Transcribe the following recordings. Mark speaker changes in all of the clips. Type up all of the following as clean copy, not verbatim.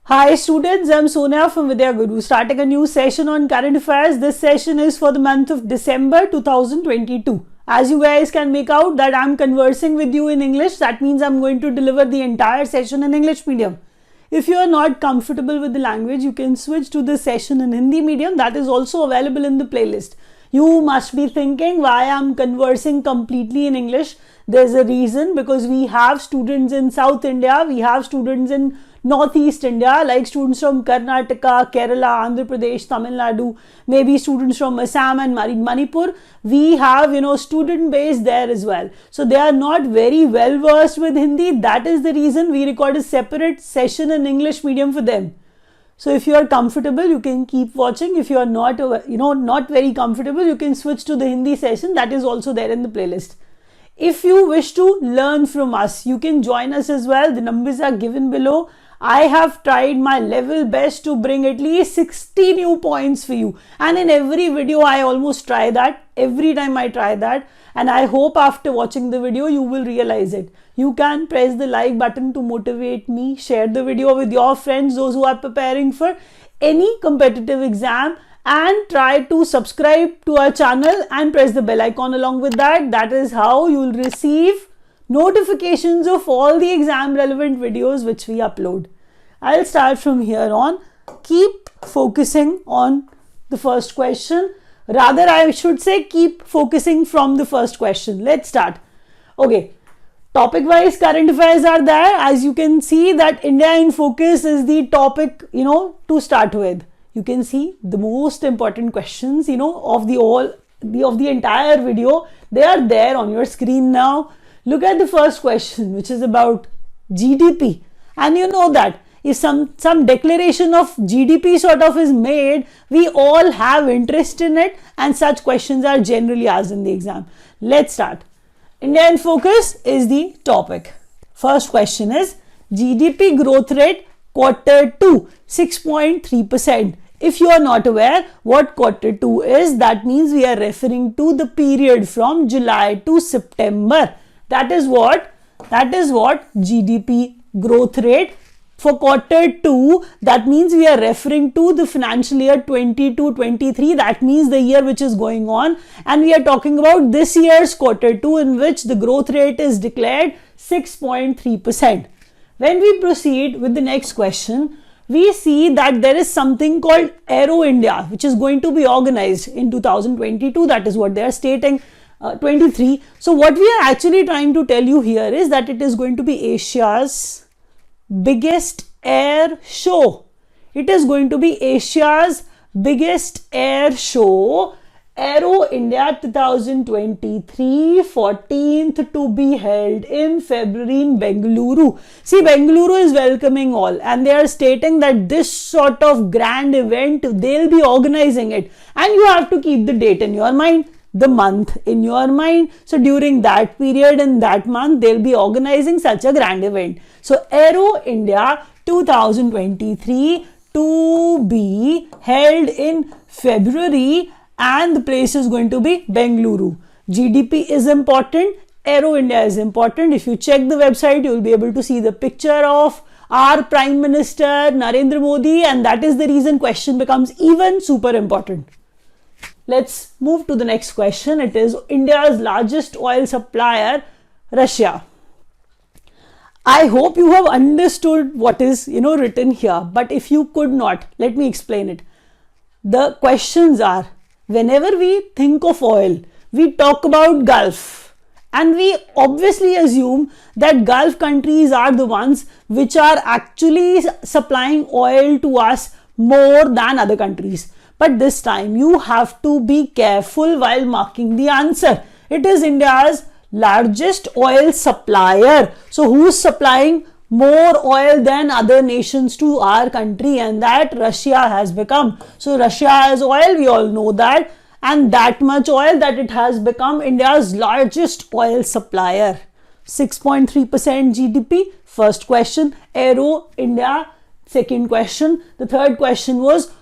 Speaker 1: Hi students, I'm Sonia from Vidya Guru, starting a new session on current affairs. This session is for the month of December 2022. As you guys can make out that I'm conversing with you in English, that means I'm going to deliver the entire session in English medium. If you are not comfortable with the language, you can switch to the session in Hindi medium. That is also available in the playlist. You must be thinking why I'm conversing completely in English. There's a reason, because we have students in South India, we have students in Northeast India, like students from Karnataka, Kerala, Andhra Pradesh, Tamil Nadu, maybe students from Assam and Manipur. We have, student base there as well. So they are not very well versed with Hindi. That is the reason we record a separate session in English medium for them. So if you are comfortable, you can keep watching. If you are not, not very comfortable, you can switch to the Hindi session. That is also there in the playlist. If you wish to learn from us, you can join us as well. The numbers are given below. I have tried my level best to bring at least 60 new points for you. And in every video, I almost try that. Every time I try that. And I hope after watching the video, you will realize it. You can press the like button to motivate me. Share the video with your friends, those who are preparing for any competitive exam. And try to subscribe to our channel and press the bell icon along with that. That is how you will receive notifications of all the exam relevant videos which we upload. I'll start from here on. Keep focusing on the first question. Rather, I should say keep focusing from the first question. Let's start. Okay. Topic wise current affairs are there. As you can see that India in focus is the topic, to start with. You can see the most important questions, of the entire video. They are there on your screen now. Look at the first question, which is about GDP. And you know that if some declaration of GDP sort of is made, we all have interest in it, and such questions are generally asked in the exam. Let's start. India in focus is the topic. First question is GDP growth rate Q2, 6.3%. If you are not aware what Q2 is, that means we are referring to the period from July to September. That is what GDP growth rate for Q2. That means we are referring to the financial year 22-23. That means the year which is going on, and we are talking about this year's Q2, in which the growth rate is declared 6.3%. When we proceed with the next question, we see that there is something called Aero India, which is going to be organized in 2022. That is what they are stating. 23. So what we are actually trying to tell you here is that it is going to be Asia's biggest air show. It is going to be Asia's biggest air show. Aero India 2023, 14th to be held in February in Bengaluru. See, Bengaluru is welcoming all, and they are stating that this sort of grand event, they'll be organizing it. And you have to keep the date in your mind, the month in your mind. So during that period, in that month, they'll be organizing such a grand event. So Aero India 2023 to be held in February, and the place is going to be Bengaluru. GDP is important. Aero India is important. If you check the website, you will be able to see the picture of our Prime Minister Narendra Modi, and that is the reason question becomes even super important. Let's move to the next question. It is India's largest oil supplier, Russia. I hope you have understood what is, written here. But if you could not, let me explain it. The questions are, whenever we think of oil, we talk about Gulf. And we obviously assume that Gulf countries are the ones which are actually supplying oil to us more than other countries. But this time you have to be careful while marking the answer. It is India's largest oil supplier. So who's supplying more oil than other nations to our country? And that Russia has become. So Russia has oil, we all know that. And that much oil that it has become India's largest oil supplier. 6.3% GDP. First question, Aero India. Second question. The third question was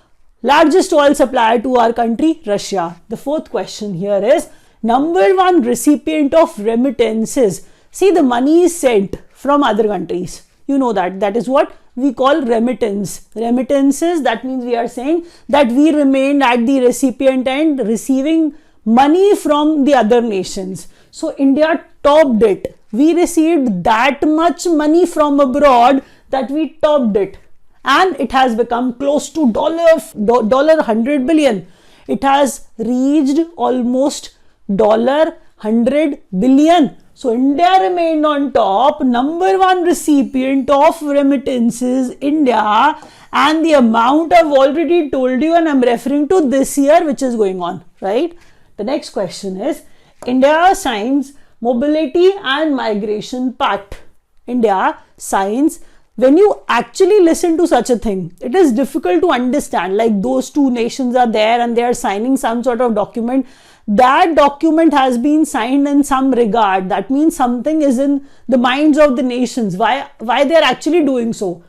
Speaker 1: largest oil supplier to our country, Russia. The fourth question here is number one recipient of remittances. See, the money is sent from other countries. You know that is what we call remittance. Remittances, that means we are saying that we remained at the recipient end receiving money from the other nations. So India topped it. We received that much money from abroad that we topped it, and it has become close to $100 billion. It has reached almost $100 billion. So India remained on top, number one recipient of remittances, India, and the amount I've already told you, and I'm referring to this year which is going on, right? The next question is, India signs Mobility and Migration Pact. India signs. When you actually listen to such a thing, it is difficult to understand, like those two nations are there and they are signing some sort of document. That document has been signed in some regard. That means something is in the minds of the nations. Why they are actually doing so?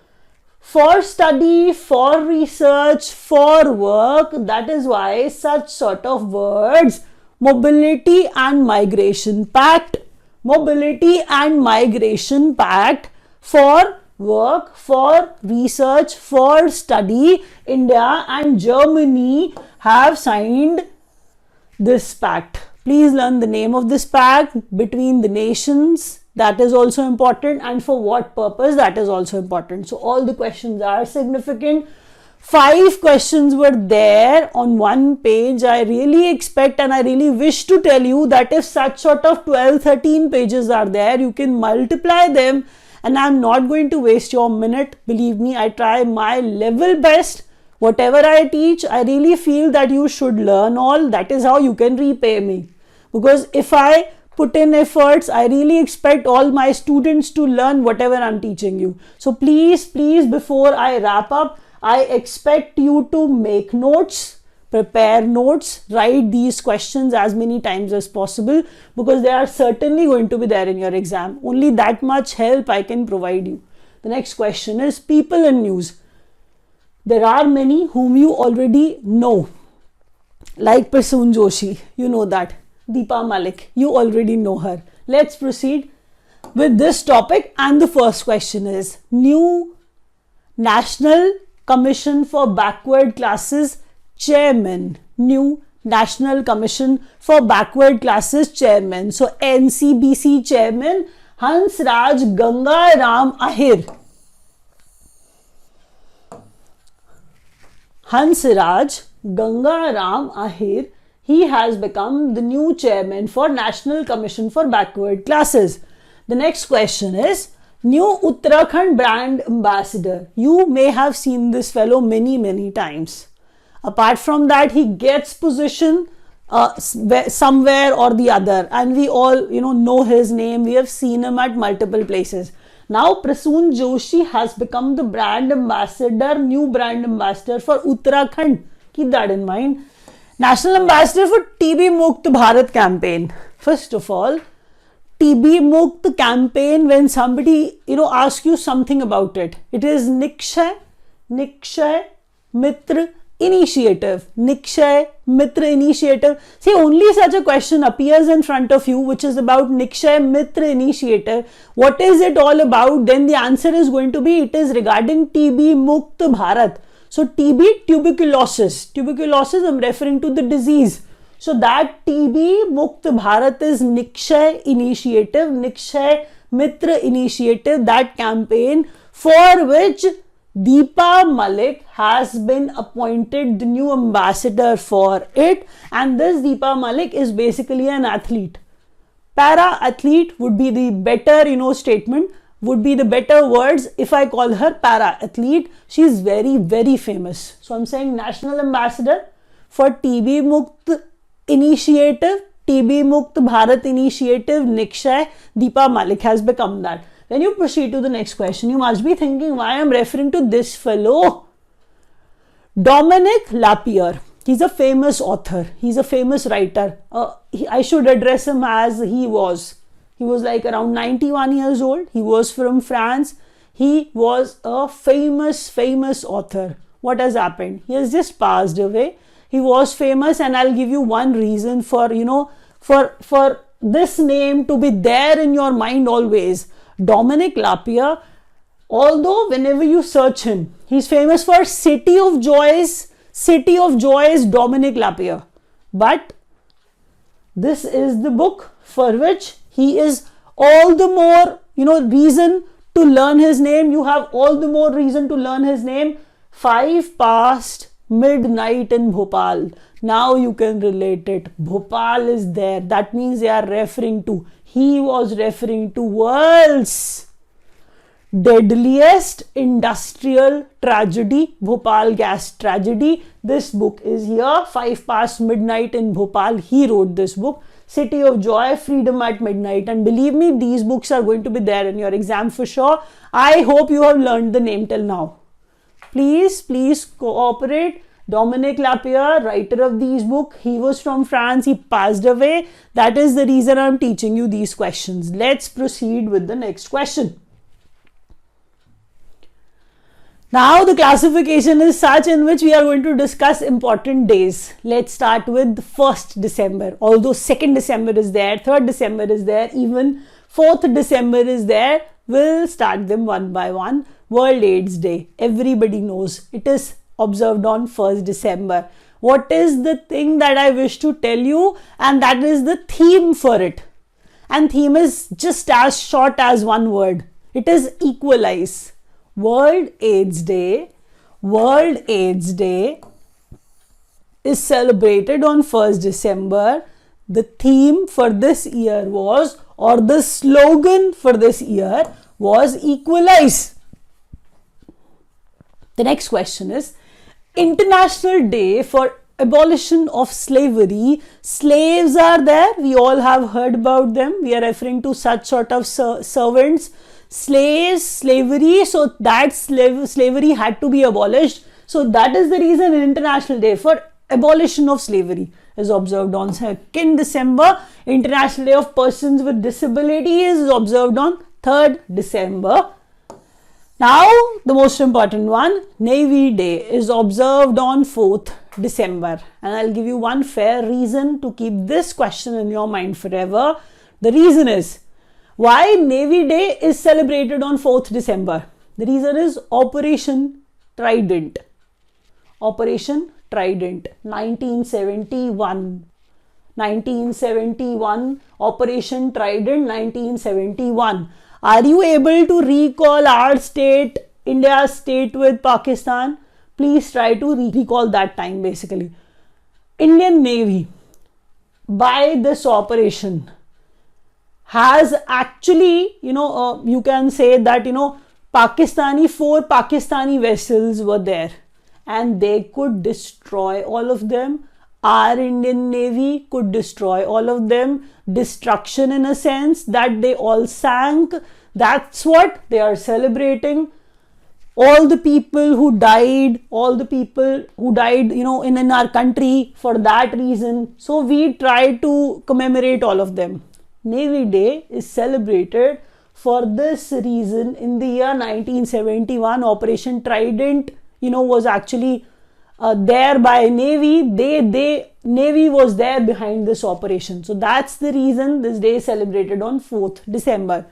Speaker 1: For study, for research, for work. That is why such sort of words, Mobility and Migration Pact, Mobility and Migration Pact, for work, for research, for study, India and Germany have signed this pact. Please learn the name of this pact between the nations. That is also important, and for what purpose, that is also important. So all the questions are significant. 5 questions were there on one page. I really expect and I really wish to tell you that if such sort of 12-13 pages are there, you can multiply them, and I'm not going to waste your minute. Believe me, I try my level best. Whatever I teach, I really feel that you should learn all. That is how you can repay me. Because if I put in efforts, I really expect all my students to learn whatever I'm teaching you. So please, before I wrap up, I expect you to make notes, prepare notes, write these questions as many times as possible, because they are certainly going to be there in your exam. Only that much help I can provide you. The next question is people and news. There are many whom you already know, like Prasoon Joshi, you know that. Deepa Malik, you already know her. Let's proceed with this topic, and the first question is new National Commission for Backward Classes Chairman. New National Commission for Backward Classes Chairman. So NCBC Chairman Hansraj Ganga Ram Ahir. Hansraj Ganga Ram Ahir, he has become the new chairman for National Commission for Backward Classes. The next question is new Uttarakhand brand ambassador. You may have seen this fellow many times. Apart from that, he gets position somewhere or the other, and we all know his name. We have seen him at multiple places. Now Prasoon Joshi has become the brand ambassador, new brand ambassador for Uttarakhand. Keep that in mind. National ambassador for TB Mukt Bharat campaign. First of all, TB Mukt campaign, when somebody asks you something about it, it is Nikshay Mitra Initiative. Nikshay Mitra Initiative. See, only such a question appears in front of you which is about Nikshay Mitra Initiative. What is it all about? Then the answer is going to be, it is regarding TB Mukt Bharat. So TB, tuberculosis. Tuberculosis, I'm referring to the disease. So that TB Mukt Bharat is Nikshay Initiative, Nikshay Mitra Initiative, that campaign for which Deepa Malik has been appointed the new ambassador for it. And this Deepa Malik is basically an athlete. Para-athlete would be the better, statement, would be the better words if I call her para-athlete. She is very famous. So I'm saying National Ambassador for TB Mukt Initiative, TB Mukt Bharat Initiative, Nikshay, Deepa Malik has become that. Then you proceed to the next question. You must be thinking why I'm referring to this fellow. Dominic Lapierre. He's a famous author. He's a famous writer. I should address him as he was. He was like around 91 years old. He was from France. He was a famous author. What has happened? He has just passed away. He was famous, and I'll give you one reason for, for this name to be there in your mind always. Dominic Lapierre Although whenever you search him, he's famous for City of Joys, Dominic Lapierre. But this is the book for which he is all the more, reason to learn his name. You have all the more reason to learn his name. 5 past midnight in Bhopal. Now you can relate it. Bhopal is there. That means he was referring to world's deadliest industrial tragedy, Bhopal gas tragedy. This book is here, 5 past midnight in Bhopal. He wrote this book, City of Joy, Freedom at Midnight. And believe me, these books are going to be there in your exam for sure. I hope you have learned the name till now. Please cooperate. Dominic Lapierre, writer of these books, he was from France, he passed away. That is the reason I'm teaching you these questions. Let's proceed with the next question. Now the classification is such in which we are going to discuss important days. Let's start with 1st December. Although 2nd December is there, 3rd December is there, even 4th December is there. We'll start them one by one. World AIDS Day. Everybody knows it is observed on 1st December. What is the thing that I wish to tell you? And that is the theme for it. And theme is just as short as one word. It is equalize. World AIDS Day is celebrated on 1st December. The theme for this year was, or the slogan for this year was, equalize. The next question is International Day for Abolition of Slavery. Slaves are there. We all have heard about them. We are referring to such sort of servants. Slaves, slavery, so that slavery had to be abolished. So that is the reason International Day for Abolition of Slavery is observed on 2nd December. International Day of Persons with Disability is observed on 3rd December. Now the most important one, Navy Day, is observed on 4th December. And I'll give you one fair reason to keep this question in your mind forever. The reason is, why Navy Day is celebrated on 4th December? The reason is Operation Trident. Operation Trident, 1971. 1971, Operation Trident, 1971. Are you able to recall our state, India's state with Pakistan? Please try to recall that time basically. Indian Navy, by this operation, has actually, you can say that, 4 Pakistani vessels were there and they could destroy all of them. Our Indian Navy could destroy all of them. Destruction in a sense that they all sank. That's what they are celebrating. All the people who died, in our country for that reason. So we try to commemorate all of them. Navy Day is celebrated for this reason. In the year 1971, Operation Trident, was actually there by Navy. Navy was there behind this operation. So that's the reason this day is celebrated on 4th December.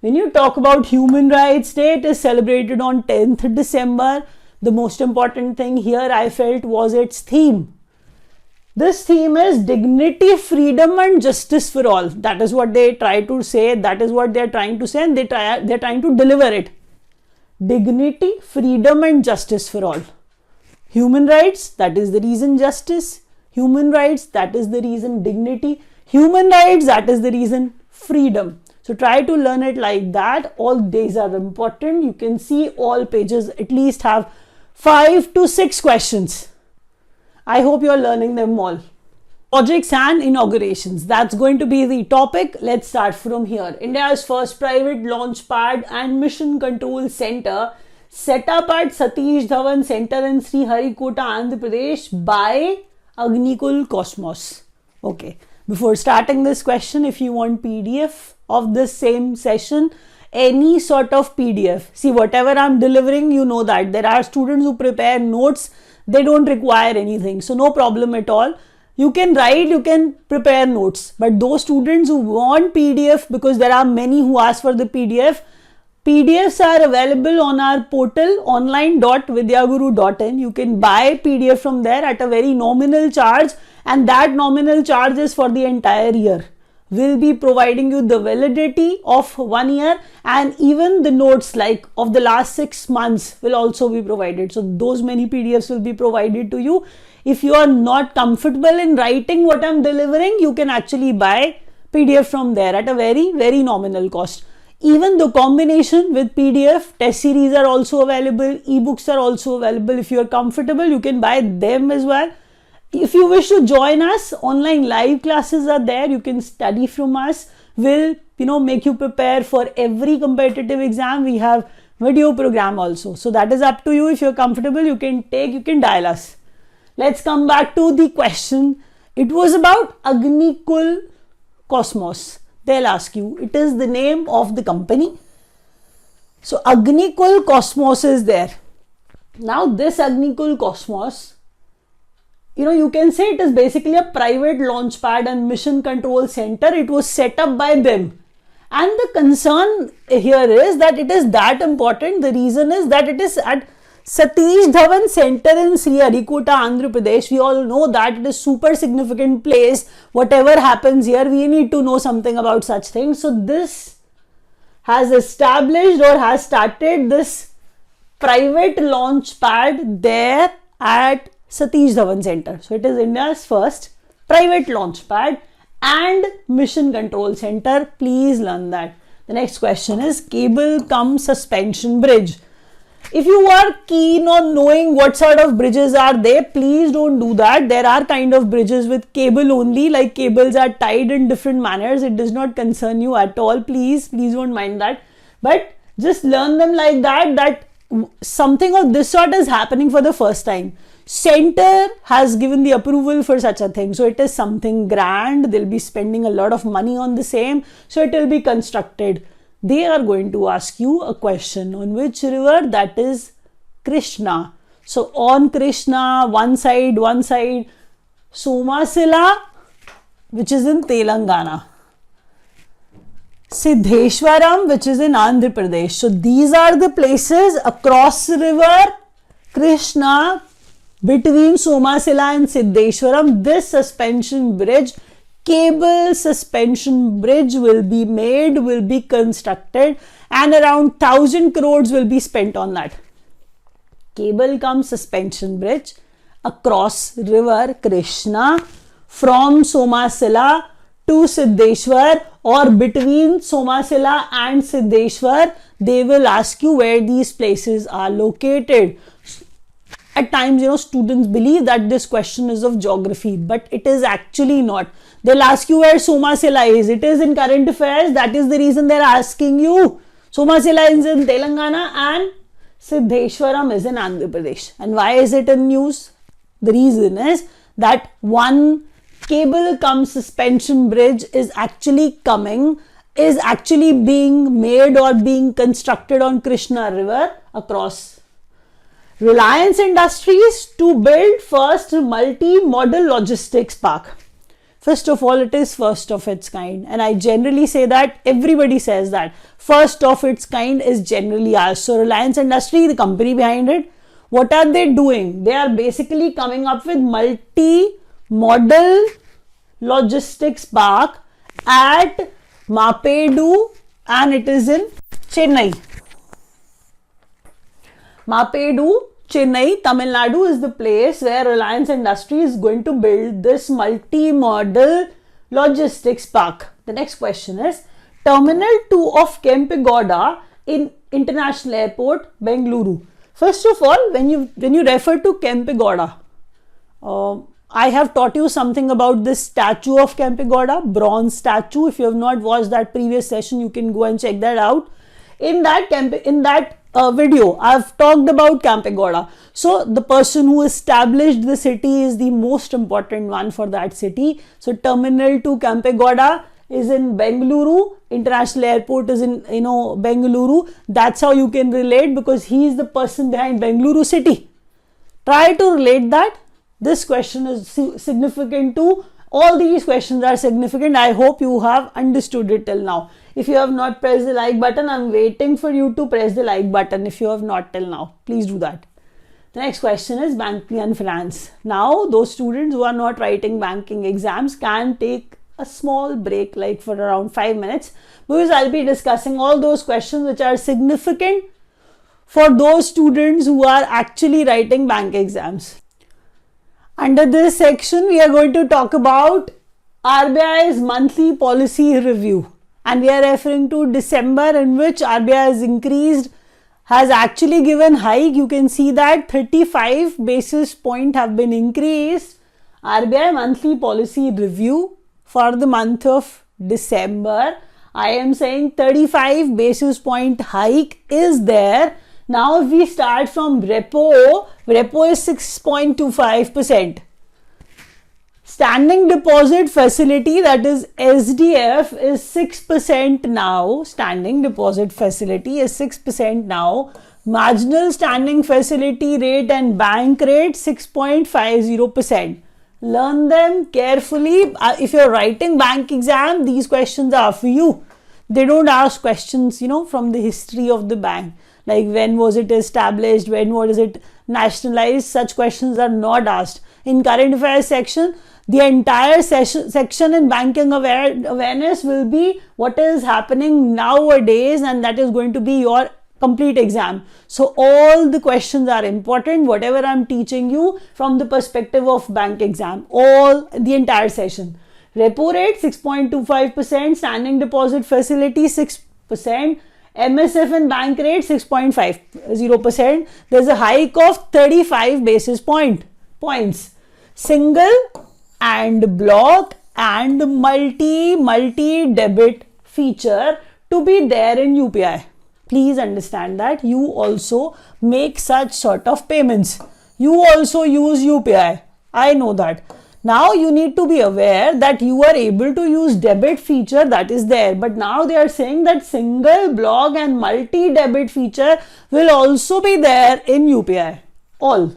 Speaker 1: When you talk about Human Rights Day, it is celebrated on 10th December. The most important thing here I felt was its theme. This theme is dignity, freedom and justice for all. That is what they try to say. That is what they are trying to say, and they're trying to deliver it. Dignity, freedom and justice for all. Human rights, that is the reason justice. Human rights, that is the reason dignity. Human rights, that is the reason freedom. So try to learn it like that. All days are important. You can see all pages at least have 5 to 6 questions. I hope you are learning them all. Projects and inaugurations. That's going to be the topic. Let's start from here. India's first private launch pad and mission control center set up at Satish Dhawan Center in Sriharikota, Andhra Pradesh by Agnikul Cosmos. Okay. Before starting this question, if you want PDF of this same session, any sort of PDF. See, whatever I'm delivering, you know that. There are students who prepare notes. They don't require anything. So no problem at all. You can write, you can prepare notes. But those students who want PDF, because there are many who ask for the PDF, PDFs are available on our portal online.vidyaguru.in. You can buy PDF from there at a very nominal charge, and that nominal charge is for the entire year. We'll be providing you the validity of 1 year, and even the notes like of the last 6 months will also be provided. So those many PDFs will be provided to you. If you are not comfortable in writing what I'm delivering, you can actually buy PDF from there at a very, very nominal cost. Even the combination with PDF, test series are also available, ebooks are also available. If you are comfortable, you can buy them as well. If you wish to join us, online live classes are there. You can study from us. We'll, make you prepare for every competitive exam. We have video program also. So that is up to you. If you're comfortable, you can dial us. Let's come back to the question. It was about Agnikul Cosmos. They'll ask you, it is the name of the company. So Agnikul Cosmos is there. Now this Agnikul Cosmos, you can say it is basically a private launch pad and mission control center. It was set up by them. And the concern here is that it is that important. The reason is that it is at Satish Dhawan Center in Sriharikota, Andhra Pradesh. We all know that it is super significant place. Whatever happens here, we need to know something about such things. So this has established or has started this private launch pad there at Satish Dhawan Center. So it is India's first private launch pad and mission control center. Please learn that. The next question is cable cum suspension bridge. If you are keen on knowing what sort of bridges are there, please don't do that. There are kind of bridges with cable only, like cables are tied in different manners. It does not concern you at all. Please don't mind that. But just learn them like that something of this sort is happening for the first time. Center has given the approval for such a thing. So it is something grand. They'll be spending a lot of money on the same. So it will be constructed. They are going to ask you a question on which river, that is Krishna. So on Krishna, one side, Somasila, which is in Telangana. Siddheshwaram, which is in Andhra Pradesh. So these are the places across river Krishna between Somasila and Siddheshwaram. This suspension bridge, cable suspension bridge will be made, will be constructed, and around 1,000 crores will be spent on that. Cable cum suspension bridge across river Krishna from Somasila to Siddheshwar, or between Somasila and Siddheshwar. They will ask you where these places are located. At times, students believe that this question is of geography, but it is actually not. They'll ask you where Somasila is. It is in current affairs. That is the reason they're asking you. Somasila is in Telangana and Siddheshwaram is in Andhra Pradesh. And why is it in news? The reason is that one cable cum suspension bridge is actually being made or being constructed on Krishna River across. Reliance Industries to build first multi-modal logistics park. First of all, it is first of its kind, and I generally say that, everybody says that first of its kind is generally ours. So Reliance Industry, the company behind it, what are they doing? They are basically coming up with multi-modal logistics park at Mapedu, and it is in Chennai. Mapedu, Chennai, Tamil Nadu is the place where Reliance Industry is going to build this multi-modal logistics park. The next question is Terminal 2 of Kempegowda in International Airport, Bengaluru. First of all, when you refer to Kempegowda, I have taught you something about this statue of Kempegowda, bronze statue. If you have not watched that previous session, you can go and check that out. In that video, I've talked about Kempegowda. So the person who established the city is the most important one for that city. So Terminal 2 Kempegowda is in Bengaluru. International Airport is in Bengaluru. That's how you can relate, because he is the person behind Bengaluru city. Try to relate that. This question is significant to All these questions are significant. I hope you have understood it till now. If you have not pressed the like button, I'm waiting for you to press the like button if you have not till now. Please do that. The next question is banking and finance. Now, those students who are not writing banking exams can take a small break, like for around 5 minutes, because I'll be discussing all those questions which are significant for those students who are actually writing bank exams. Under this section, we are going to talk about RBI's monthly policy review, and we are referring to December, in which RBI has actually given hike. You can see that 35 basis point have been increased. RBI monthly policy review for the month of December, I am saying 35 basis point hike is there. Now, if we start from repo is 6.25%. Standing deposit facility, that is SDF, is 6% now. Standing deposit facility is 6% now. Marginal standing facility rate and bank rate 6.50%. Learn them carefully. If you're writing bank exam, these questions are for you. They don't ask questions, from the history of the bank. Like when was it established, when was it nationalized, such questions are not asked. In current affairs section, the entire section in banking awareness will be what is happening nowadays, and that is going to be your complete exam. So all the questions are important, whatever I'm teaching you from the perspective of bank exam, the entire session. Repo rate 6.25%, standing deposit facility 6%, MSF and bank rate 6.50%. There's a hike of 35 basis points. Single and block and multi debit feature to be there in UPI. Please understand that you also make such sort of payments. You also use UPI. I know that. Now you need to be aware that you are able to use debit feature, that is there. But now they are saying that single, block and multi-debit feature will also be there in UPI. All.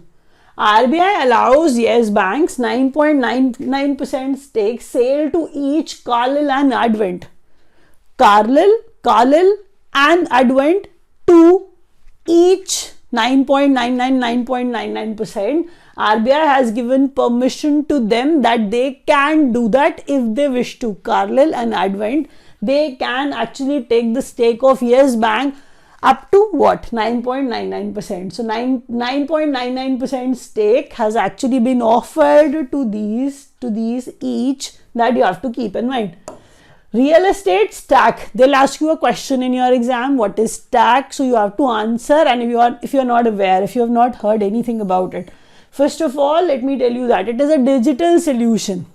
Speaker 1: RBI allows yes banks 9.99% stake sale to each Carlyle and Advent. Carlyle and Advent to each 9.99%. RBI has given permission to them that they can do that if they wish to. Carlyle and Advent, they can actually take the stake of Yes Bank up to what? 9.99%. So 9.99% stake has actually been offered to these each, that you have to keep in mind. Real estate stack. They'll ask you a question in your exam. What is stack? So you have to answer. And if you're not aware, if you have not heard anything about it, first of all, let me tell you that it is a digital solution.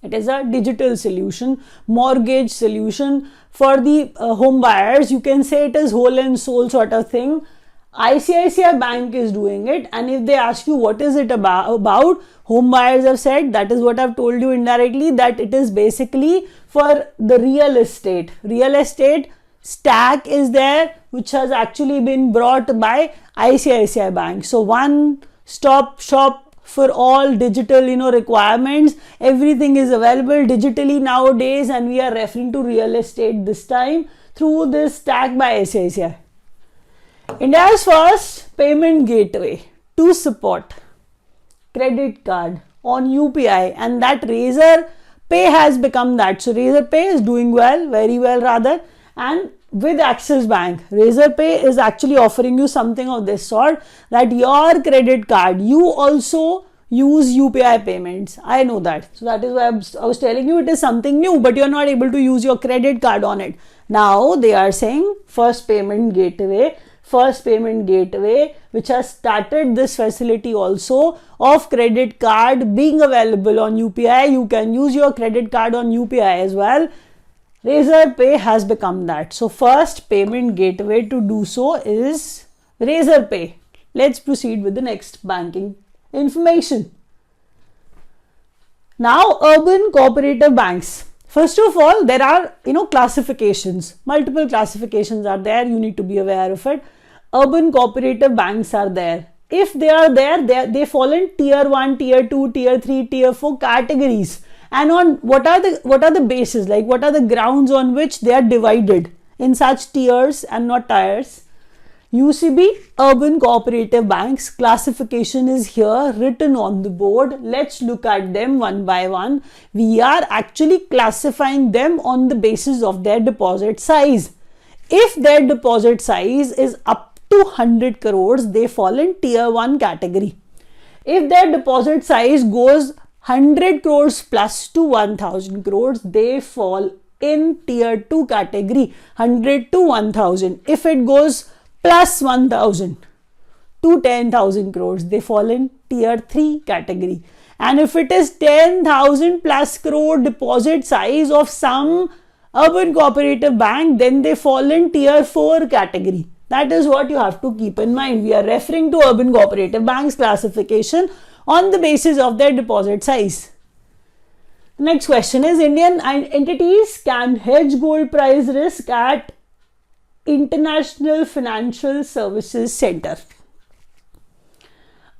Speaker 1: It is a digital solution, mortgage solution for the home buyers. You can say it is whole and soul sort of thing. ICICI Bank is doing it, and if they ask you what is it about, home buyers have said, that is what I've told you indirectly, that it is basically for the real estate. Real estate stack is there, which has actually been brought by ICICI Bank. So one stop shop for all digital requirements. Everything is available digitally nowadays, and we are referring to real estate this time through this stack by ICICI. India's first payment gateway to support credit card on UPI, and that Razor Pay has become that. So Razor Pay is doing well, very well rather, and with Axis Bank, Razor Pay is actually offering you something of this sort, that your credit card, you also use UPI payments. I know that. So that is why I was telling you it is something new, but you're not able to use your credit card on it. Now they are saying first payment gateway, which has started this facility also of credit card being available on UPI. You can use your credit card on UPI as well. Razor Pay has become that. So first payment gateway to do so is Razor Pay. Let's proceed with the next banking information. Now, urban cooperative banks. First of all, there are classifications. Multiple classifications are there. You need to be aware of it. Urban cooperative banks are there. if they are there, they fall in tier 1, tier 2, tier 3, tier 4 categories. And on what are the bases, like what are the grounds on which they are divided in such tiers and not tiers? UCB, Urban Cooperative Banks, classification is here written on the board. Let's look at them one by one. We are actually classifying them on the basis of their deposit size. If their deposit size is up to 100 crores, they fall in tier 1 category. If their deposit size goes 100 crores plus to 1000 crores, they fall in tier 2 category, 100 to 1000. If it goes plus 1000 to 10,000 crores, they fall in tier 3 category. And if it is 10,000 plus crore deposit size of some urban cooperative bank, then they fall in tier 4 category. That is what you have to keep in mind. We are referring to urban cooperative banks classification on the basis of their deposit size. Next question is, Indian entities can hedge gold price risk at International Financial Services Center.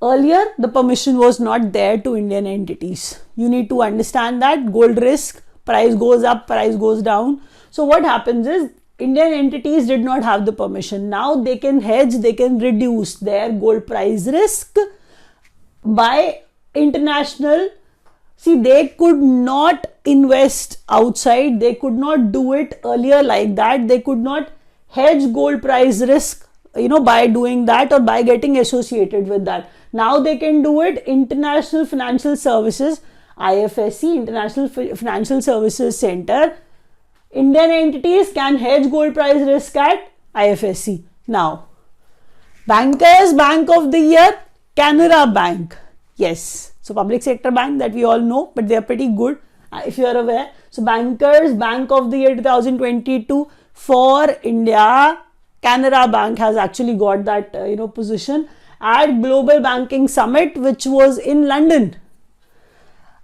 Speaker 1: Earlier, the permission was not there to Indian entities. You need to understand that gold risk, price goes up, price goes down. So what happens is, Indian entities did not have the permission. Now they can hedge, they can reduce their gold price risk by international. See, they could not invest outside. They could not do it earlier like that. They could not hedge gold price risk, by doing that or by getting associated with that. Now they can do it. International Financial Services, IFSC, International Financial Services Center. Indian entities can hedge gold price risk at IFSC. Now, Bankers Bank of the Year, Canara Bank. Yes, so public sector bank that we all know, but they are pretty good if you are aware. So Bankers Bank of the Year 2022 for India, Canara Bank has actually got that position at Global Banking Summit, which was in London.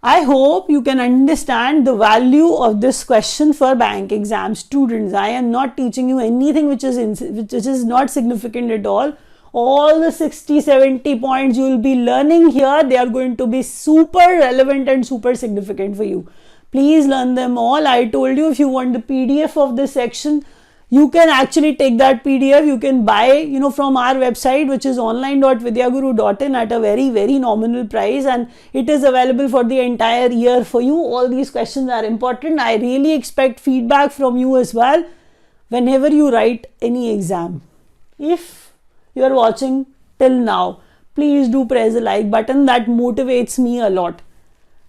Speaker 1: I hope you can understand the value of this question for bank exam students. I am not teaching you anything which is not significant at all. All the 60-70 points you will be learning here, they are going to be super relevant and super significant for you. Please learn them all. I told you, if you want the PDF of this section, you can actually take that PDF. You can buy, from our website, which is online.vidyaguru.in at a very, very nominal price, and it is available for the entire year for you. All these questions are important. I really expect feedback from you as well whenever you write any exam. If you are watching till now, please do press the like button. That motivates me a lot.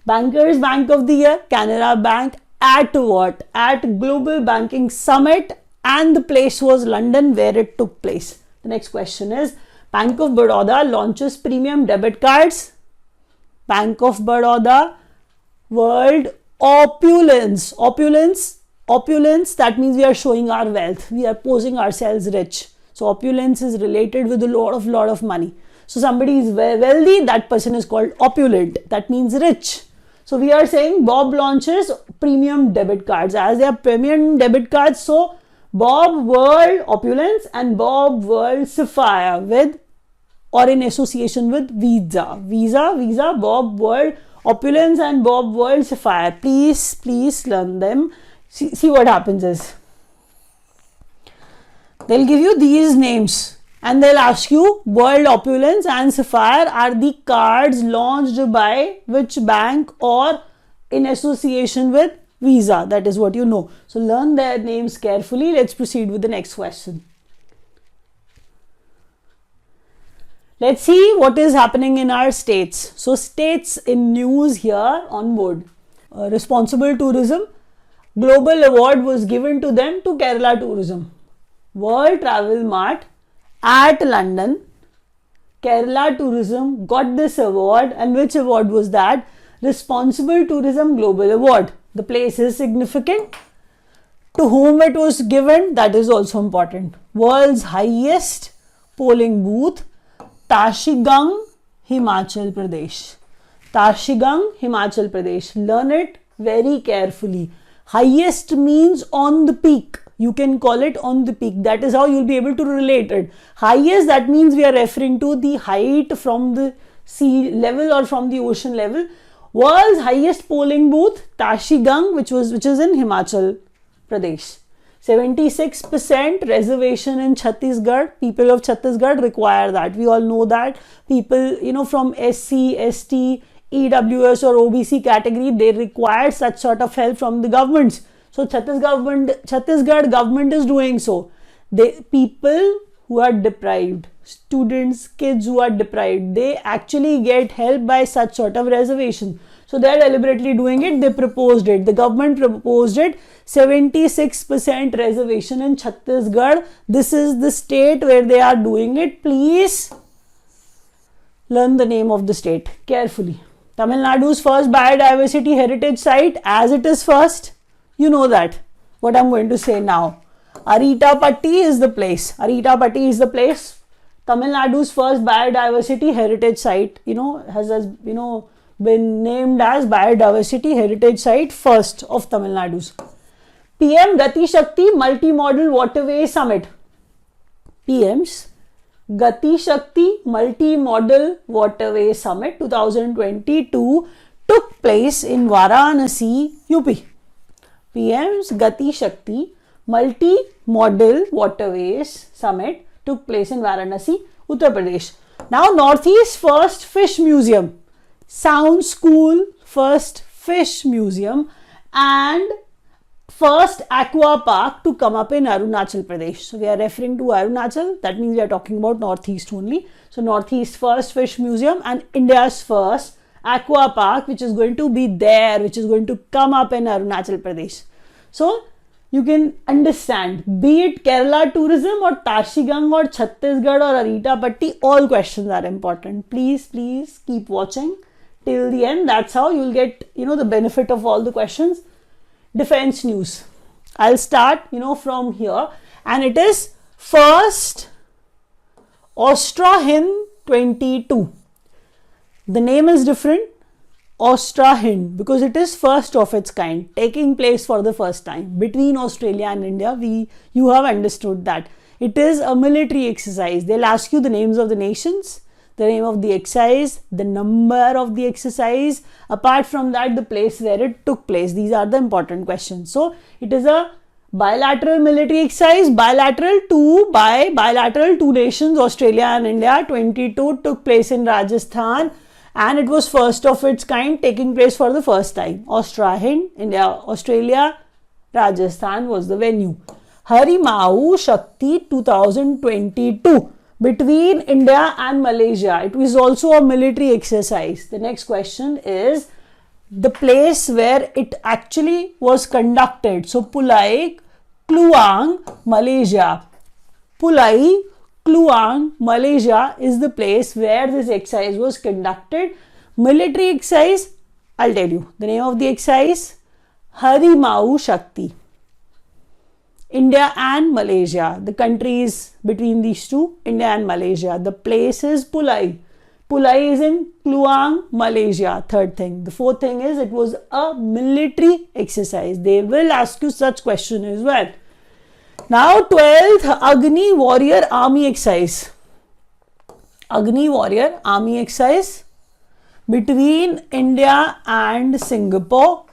Speaker 1: Bankers Bank of the Year, Canara Bank, at what? At Global Banking Summit, and the place was London where it took place. The next question is, Bank of Baroda launches premium debit cards. Bank of Baroda, world opulence. Opulence, that means we are showing our wealth. We are posing ourselves rich. So opulence is related with a lot of money. So somebody is wealthy, that person is called opulent. That means rich. So we are saying Bob launches premium debit cards. As they are premium debit cards, so Bob World Opulence and Bob World Sapphire with or in association with Visa, Bob World Opulence and Bob World Sapphire. Please learn them. See what happens is, they'll give you these names and they'll ask you World Opulence and Sapphire are the cards launched by which bank or in association with Visa. That is what you know. So learn their names carefully. Let's proceed with the next question. Let's see what is happening in our states. So states in news here on board. Responsible tourism. Global award was given to them to Kerala Tourism. World Travel Mart at London. Kerala Tourism got this award, and which award was that? Responsible Tourism Global Award. The place is significant. To whom it was given, that is also important. World's highest polling booth, Tashigang, Himachal Pradesh. Tashigang, Himachal Pradesh. Learn it very carefully. Highest means on the peak. You can call it on the peak. That is how you'll be able to relate it. Highest, that means we are referring to the height from the sea level or from the ocean level. World's highest polling booth, Tashigang, which is in Himachal Pradesh. 76% reservation in Chhattisgarh. People of Chhattisgarh require that. We all know that. People, from SC, ST, EWS or OBC category, they require such sort of help from the governments. So Chhattisgarh government is doing so. People who are deprived, students, kids who are deprived, they actually get help by such sort of reservation. So they are deliberately doing it. They proposed it. The government proposed it. 76% reservation in Chhattisgarh. This is the state where they are doing it. Please learn the name of the state carefully. Tamil Nadu's first biodiversity heritage site, as it is first. You know that. What I'm going to say now. Aritapatti is the place. Aritapatti is the place. Tamil Nadu's first biodiversity heritage site, has been named as biodiversity heritage site first of Tamil Nadu's. PM Gati Shakti Multi-Modal Waterway Summit. PM's Gati Shakti Multi-Modal Waterway Summit 2022 took place in Varanasi, UP. PM's Gati Shakti Multi-Modal Waterways Summit took place in Varanasi, Uttar Pradesh. Now, Northeast first fish museum. Sounds cool. First fish museum and first aqua park to come up in Arunachal Pradesh. So we are referring to Arunachal. That means we are talking about Northeast only. So Northeast first fish museum and India's first aqua park, which is going to be there, which is going to come up in Arunachal Pradesh. So you can understand, be it Kerala tourism or Tashigang or Chhattisgarh or Aritapatti, all questions are important. Please keep watching till the end. That's how you'll get, the benefit of all the questions. Defense news. I'll start, from here, and it is first Ostra-Hind 22. The name is different, Ostra-Hind, because it is first of its kind, taking place for the first time between Australia and India. You have understood that. It is a military exercise. They'll ask you the names of the nations, the name of the exercise, the number of the exercise, apart from that, the place where it took place. These are the important questions. So, it is a bilateral military exercise, bilateral two nations, Australia and India. 22 took place in Rajasthan and it was first of its kind, taking place for the first time. Ostra-Hind, India, Australia, Rajasthan was the venue. Harimau Shakti 2022. Between India and Malaysia. It was also a military exercise. The next question is the place where it actually was conducted. So, Pulai, Kluang, Malaysia. Pulai, Kluang, Malaysia is the place where this exercise was conducted. Military exercise, I'll tell you. The name of the exercise, Harimau Shakti. India and Malaysia. The countries between these two, India and Malaysia. The place is Pulai. Pulai is in Kluang, Malaysia. Third thing. The fourth thing is it was a military exercise. They will ask you such question as well. Now 12th Agni Warrior Army exercise. Agni Warrior Army exercise between India and Singapore.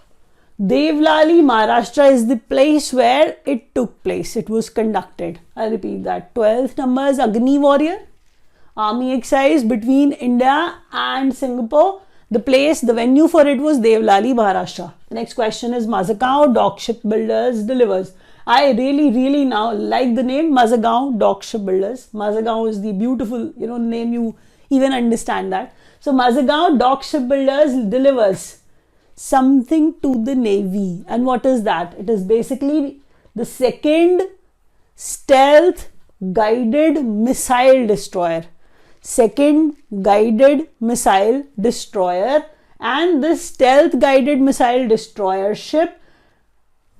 Speaker 1: Devlali, Maharashtra is the place where it took place. It was conducted. I repeat that. 12th number is Agni Warrior Army exercise between India and Singapore. The place, the venue for it was Devlali, Maharashtra. Next question is Mazagaon Dock Shipbuilders delivers. I really now like the name Mazagaon Dock Shipbuilders. Mazagaon is the beautiful, name. You even understand that. So Mazagaon Dock Shipbuilders delivers something to the Navy. And what is that? It is basically the second stealth guided missile destroyer. Second guided missile destroyer. And this stealth guided missile destroyer ship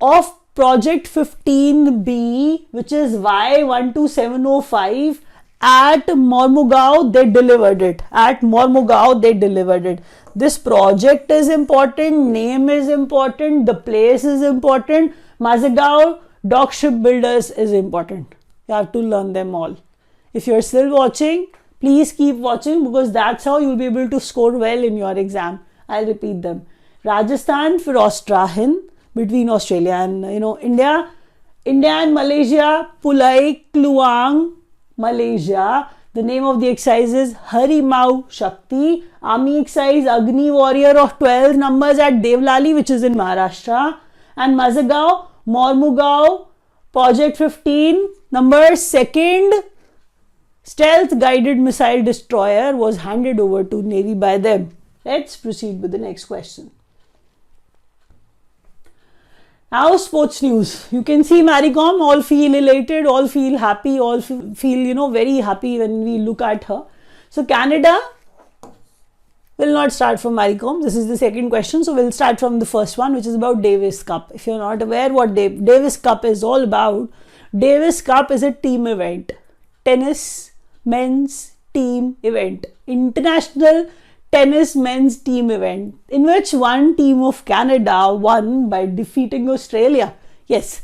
Speaker 1: of Project 15B, which is Y12705, at Mormugao, they delivered it. At Mormugao, they delivered it. This project is important, name is important, the place is important. Mazagaon Dock shipbuilders is important. You have to learn them all. If you're still watching, please keep watching, because that's how you'll be able to score well in your exam. I'll repeat them. Rajasthan for Austrahin, between Australia and India. India and Malaysia, Pulai Kluang, Malaysia. The name of the exercise is Harimau Shakti. Army exercise Agni Warrior of 12 numbers at Devlali, which is in Maharashtra. And Mazagaon, Mormugao, Project 15, number 2nd stealth guided missile destroyer was handed over to Navy by them. Let's proceed with the next question. Now sports news. You can see Maricom, all feel elated, all feel happy, all feel very happy when we look at her. So Canada will not start from Maricom. This is the second question. So we'll start from the first one, which is about Davis Cup. If you're not aware what Davis Cup is all about, Davis Cup is a team event. Tennis men's team event. International tennis men's team event, in which one team of Canada won by defeating Australia. Yes.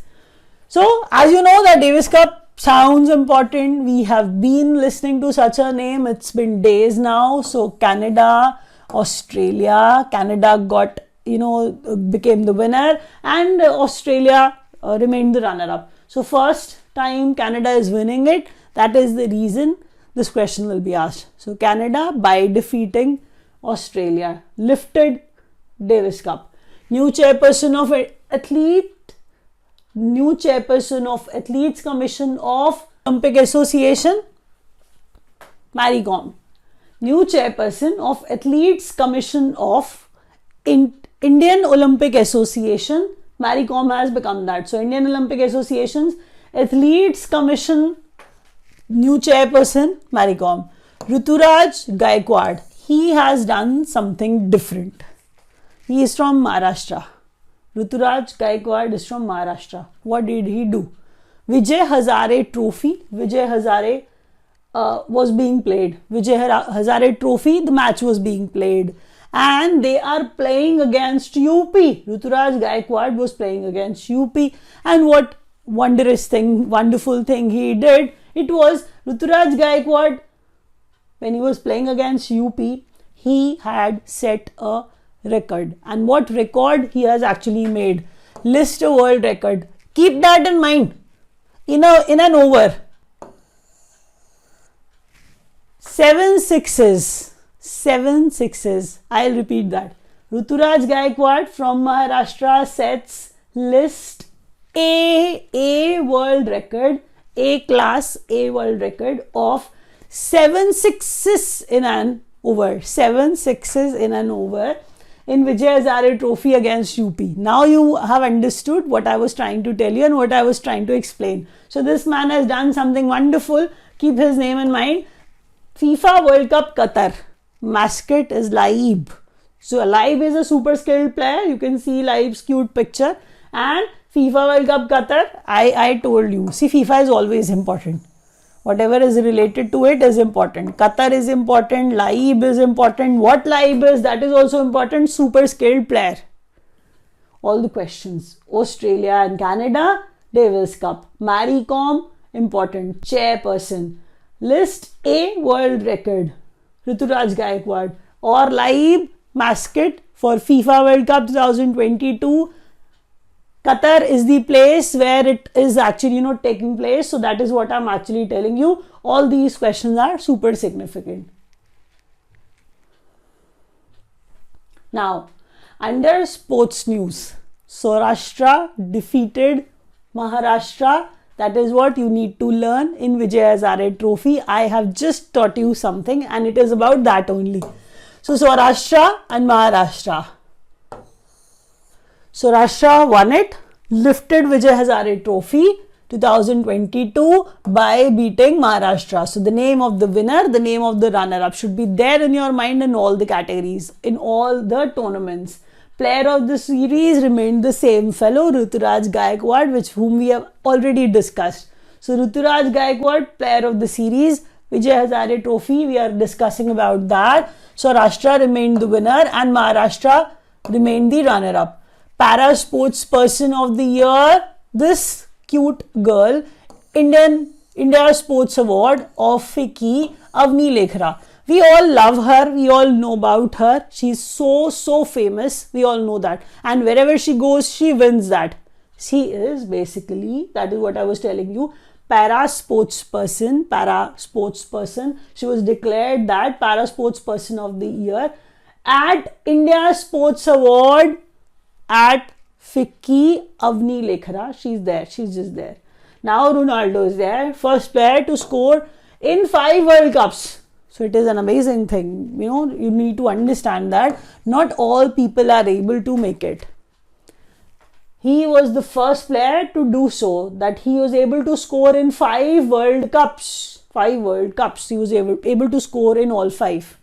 Speaker 1: So as you know, that Davis Cup sounds important. We have been listening to such a name. It's been days now. So Canada, Australia, Canada got, became the winner, and Australia remained the runner-up. So first time Canada is winning it. That is the reason this question will be asked. So Canada, by defeating Australia, lifted Davis Cup. New chairperson of Athletes Commission of Olympic Association, Maricom. New chairperson of Athletes Commission of Indian Olympic Association, Maricom has become that. So Indian Olympic Association's Athletes Commission new chairperson, Maricom. Ruturaj Gaikwad. He has done something different. He is from Maharashtra. Ruturaj Gaikwad is from Maharashtra. What did he do? Vijay Hazare Trophy. Vijay Hazare was being played. Vijay Hazare Trophy, the match was being played. And they are playing against UP. Ruturaj Gaikwad was playing against UP. And what wonderful thing he did, it was Ruturaj Gaikwad, when he was playing against UP, he had set a record. And what record he has actually made? List a world record. Keep that in mind. In an over. 7 sixes. 7 sixes. I'll repeat that. Ruturaj Gaikwad from Maharashtra sets list A world record, A class, A world record of 7 sixes in an over. 7 sixes in an over in Vijay Hazare Trophy against UP. Now you have understood what I was trying to tell you and what I was trying to explain. So this man has done something wonderful. Keep his name in mind. FIFA World Cup Qatar. Mascot is Laib. So Laib is a super skilled player. You can see Laib's cute picture. And FIFA World Cup Qatar, I told you. See, FIFA is always important. Whatever is related to it is important. Qatar is important. Laib is important. What Laib is, that is also important. Super skilled player. All the questions. Australia and Canada, Davis Cup. Maricom, important. Chairperson. List A world record. Ruturaj Gaikwad. Or Laib, mascot for FIFA World Cup 2022. Qatar is the place where it is actually, taking place. So that is what I'm actually telling you. All these questions are super significant. Now, under sports news, Saurashtra defeated Maharashtra. That is what you need to learn in Vijay Hazare Trophy. I have just taught you something and it is about that only. So Saurashtra and Maharashtra. Saurashtra won it, lifted Vijay Hazare Trophy 2022 by beating Maharashtra. So the name of the winner, the name of the runner-up should be there in your mind in all the categories, in all the tournaments. Player of the series remained the same fellow, Ruturaj Gaikwad, whom we have already discussed. So Ruturaj Gaikwad, player of the series, Vijay Hazare Trophy, we are discussing about that. Saurashtra remained the winner and Maharashtra remained the runner-up. Para Sports Person of the Year, this cute girl, India Sports Award of Fiki Avni Lekhara. We all love her. We all know about her. She's so famous. We all know that. And wherever she goes, she wins that. She is basically, that is what I was telling you, para sports person. She was declared that para sports person of the year at India Sports Award at Fiki Avni Lekhara. She's there. She's just there. Now Ronaldo is there. First player to score in 5 World Cups. So it is an amazing thing. You know, you need to understand that not all people are able to make it. He was the first player to do so, that he was able to score in 5 World Cups. 5 World Cups. He was able to score in all 5.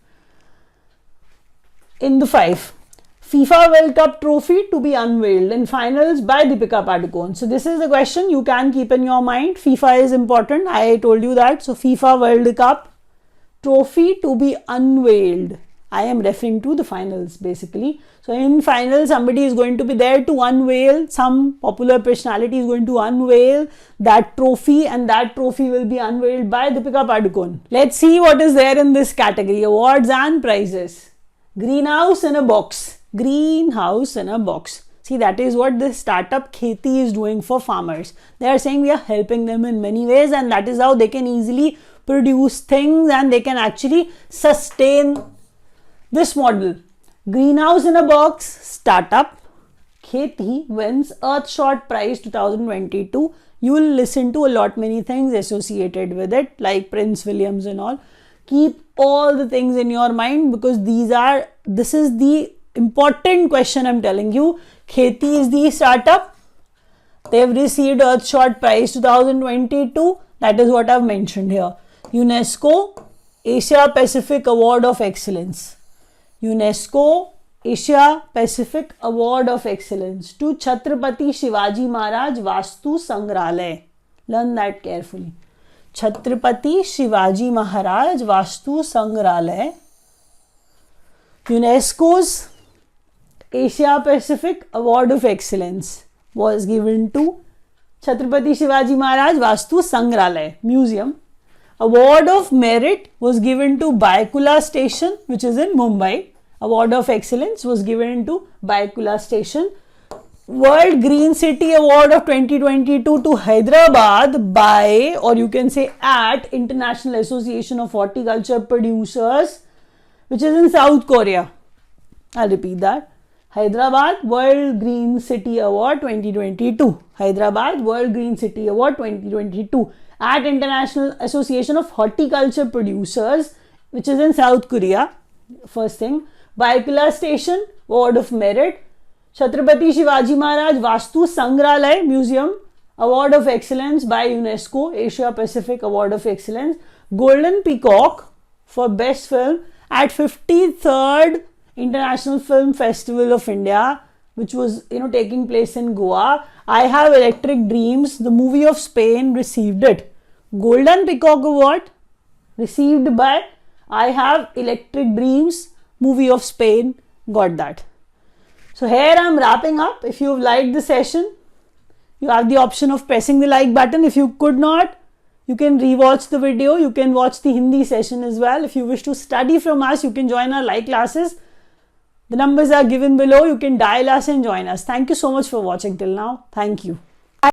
Speaker 1: In the 5. FIFA World Cup trophy to be unveiled in finals by Deepika Padukone. So this is the question you can keep in your mind. FIFA is important. I told you that. So FIFA World Cup trophy to be unveiled. I am referring to the finals basically. So in finals, somebody is going to be there to unveil, some popular personality is going to unveil that trophy, and that trophy will be unveiled by Deepika Padukone. Let's see what is there in this category. Awards and prizes. Greenhouse in a box. Greenhouse in a box. See, that is what this startup Kheti is doing for farmers. They are saying we are helping them in many ways, and that is how they can easily produce things and they can actually sustain this model. Greenhouse in a box startup Kheti wins Earthshot Prize 2022. You will listen to a lot many things associated with it, like Prince Williams and all. Keep all the things in your mind, because this is the important question I'm telling you. Kheti is the startup. They have received Earthshot Prize 2022. That is what I've mentioned here. UNESCO Asia Pacific Award of Excellence. UNESCO Asia Pacific Award of Excellence to Chhatrapati Shivaji Maharaj Vastu Sangralaya. Learn that carefully. Chhatrapati Shivaji Maharaj Vastu Sangralaya. UNESCO's Asia Pacific Award of Excellence was given to Chhatrapati Shivaji Maharaj Vastu Sangralaya Museum. Award of Merit was given to Baikula Station, which is in Mumbai. Award of Excellence was given to Baikula Station. World Green City Award of 2022 to Hyderabad by, or you can say at, International Association of Horticulture Producers, which is in South Korea. I'll repeat that. Hyderabad World Green City Award 2022. Hyderabad World Green City Award 2022 at International Association of Horticulture Producers, which is in South Korea. First thing. Baikula Station Award of Merit. Chhatrapati Shivaji Maharaj Vastu Sangralaya Museum Award of Excellence by UNESCO Asia Pacific Award of Excellence. Golden Peacock for Best Film at 53rd International Film Festival of India, which was taking place in Goa. I Have Electric Dreams, the movie of Spain, received it. Golden Peacock Award received by I Have Electric Dreams, movie of Spain, got that. So here I am wrapping up. If you have liked the session, you have the option of pressing the like button. If you could not, you can rewatch the video. You can watch the Hindi session as well. If you wish to study from us, you can join our live classes. The numbers are given below. You can dial us and join us. Thank you so much for watching till now. Thank you.